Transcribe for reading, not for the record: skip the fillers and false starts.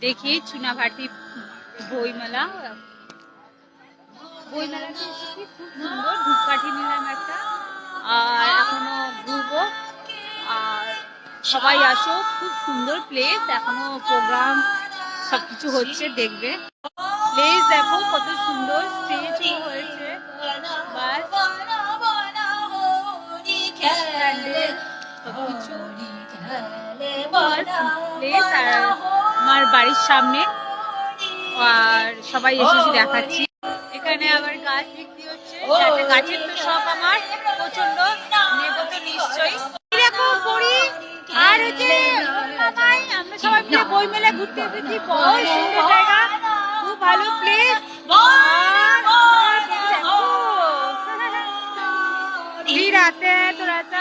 দেখি চুনাভাটি বইমেলা। বইমেলাটা খুব সুন্দর, ধূপকাঠি নিলাম একটা, আর এখনো ঘুরবো। আর সবাই আসো, খুব সুন্দর প্লেস, এখনো প্রোগ্রাম সবকিছু হচ্ছে, দেখবে। প্লেস দেখো কত সুন্দর, স্টেজ হয়েছে, বাস সবকিছু প্লেস। আর আমার বাড়ির সামনে, আর সবাই এসেছি দেখাচ্ছি। এখানে আবার গাছ বিক্রি হচ্ছে, যাতে গাছের তো শখ আমার প্রচন্ড, নেবো তো নিশ্চয়ই। এরকম করি। আর হচ্ছে আমরা সবাই মিলে বই মেলা ঘুরতে এসেছি, বড় সুন্দর জায়গা, খুব ভালো প্লেস। রাতে তো রাতে